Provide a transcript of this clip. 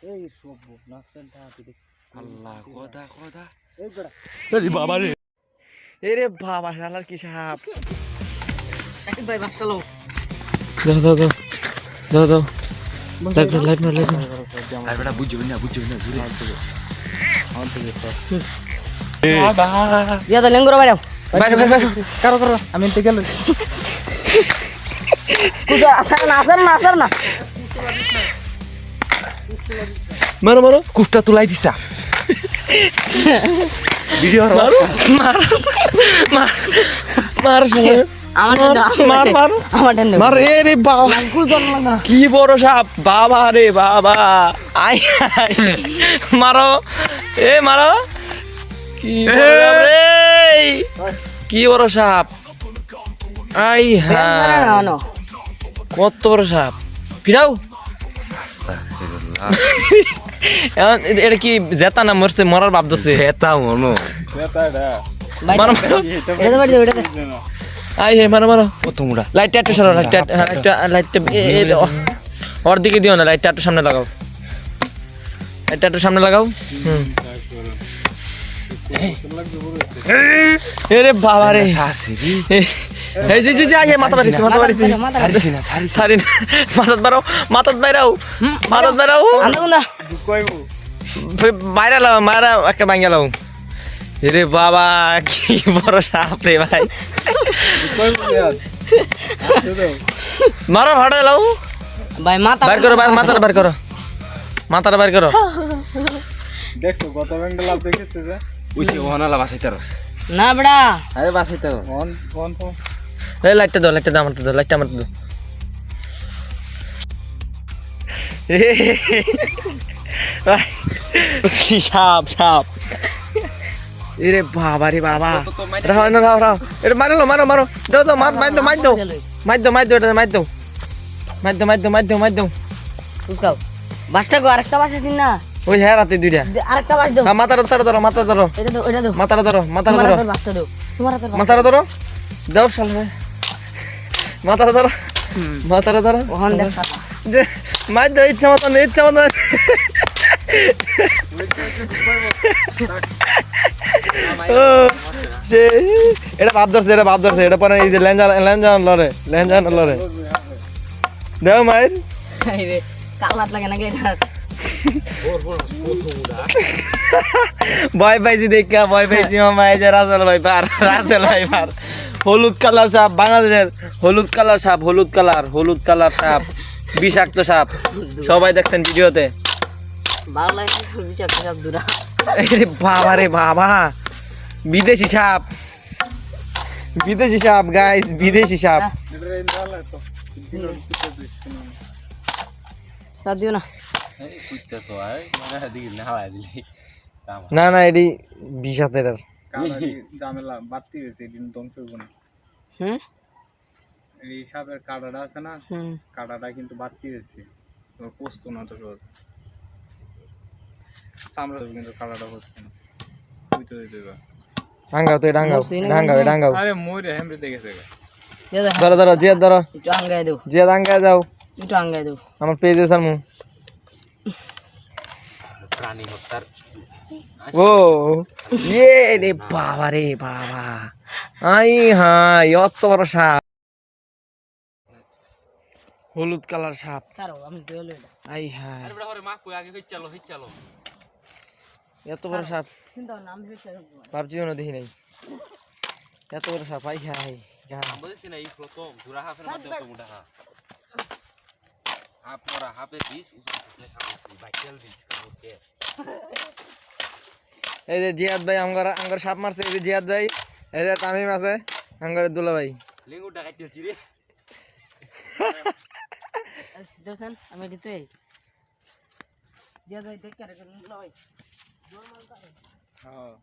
এই সব নাচটা দিদি আল্লাহ কথা কথা এই বড়া আরে বাবা রে এরে বাবা শালার কি সাপ সাকিব ভাই বাসটা লো দাও দাও দাও দাও দাও লাইট মার আর বেটা বুঝবি না জুরে আমার দিকে তো বাবা দিয়া তো লেঙ্গুরা বাইরে বাইরে কারো আমি এতে গেল কুজা আসেন না মারো কুষ্টা তুলাই দিছা ভিডিও মার মার এ রে বাবা কি বড় সাপ বাবা রে বাবা আয় মারো এ মারো কি বড় রে কি বড় সাপ আই হ্যাঁ কত বড় সাপ ফিরাও এটা কি জেতা না মরছে মরার ভাব দছে জেতা মনো মারো আই হে মারো প্রথমটা লাইটটা একটু সরাও লাইটটা ওর দিকে দিও না লাইটটা একটু সামনে লাগাও এরে বাবা রে এই যে আগে মাথা বাড়িছে সারি মাথাত বাইরাও বাইরে লাও মারা একটা ভাঙ্গা লাও এরে বাবা কি বড় সাপ রে ভাই মারো ভাড়া লাও ভাই মাথা মাথাটা বার করো দেখছো কত ব্যাংক লাভ দেখেছে যে উইছে ওনালা বাসাইতারো না বড়া আরে বাসাইতারো ফোন এই লাইটটা দাও আমারটা দাও কি সাপ এরে বাবা রে বাবা রাও এটা মারো দাও মার দাও উসকাও বাসটা গো আরেকটা বাস আছে না ওই হ্যাঁ রাতে দুইটা আরেকটা বাস দাও মাথাটা ধরো এটা দাও মাথাটা ধরো বাসটা দাও তোমার হাতের মাথাটা ধরো দাও শাল মাথাটা ধরো ওহন দেখ যে মার দাও ইচ্ছা মতন ও সে এটা ভাব ধরছে এটা পরে এই যে লেঞ্জান লরে দেও মায়ের রে কালাত লাগে না গেটা ভয় পাইছি মামা এই যে রাসেল ভাই পার হলুদ কালার সাপ বাংলাদেশের হলুদ কালার সাপ বিষাক্ত সাপ সবাই দেখছেন ভিডিওতে বাংলা বিচার সব দূরা বাবা রে বাবা বিদেশি সাপ গাইস বিদেশি সাপ সাদিও না না এটি বিষাতের ঝামেলা বাড়তি হয়েছে এদিন ধ্বংস হইব না এই সাপের কাঁটাটা আছে না কাঁটাটা কিন্তু বাড়তি হয়েছে পোস্ত না তো সহজ চামড়া কিন্তু কাঁটাটা হচ্ছে না ডাঙ্গাও আরে মরে হেমরে দেখেছে ধরো একটু আঙ্গায় দাও জিয়াদ আঙ্গায় দাও আমার পেজে সারমু প্রাণী হত্যার ও রে বাবা আই হাই অত বড় সাপ হলুদ কালার সাপ আমি দেওয়ালো এটা আই হাই আরে বড় মা কই আগে হিচালো এত বড় সাপ কিন্তু নাম ভেবে ভাবছিও না দেখি নাই এত বড় সাপ আই হাই বলছি না এই প্রথম জোড়া হাফের মধ্যে তো মুডা আপনারা হাফে 20 উঠলে খাওয়া বাইকেল 20 খাওয়া এই যে জিয়াদ ভাই আঙ্গর সাপ মারছে এই যে জিয়াদ ভাই এই যে তামিম আছে আঙ্গরের দুলা ভাই লিঙ্গুটা কাটিয়েছি রে দোসন আমি দিতে জিয়া ভাই দেখ করে ভাই জোর মাল করে হ্যাঁ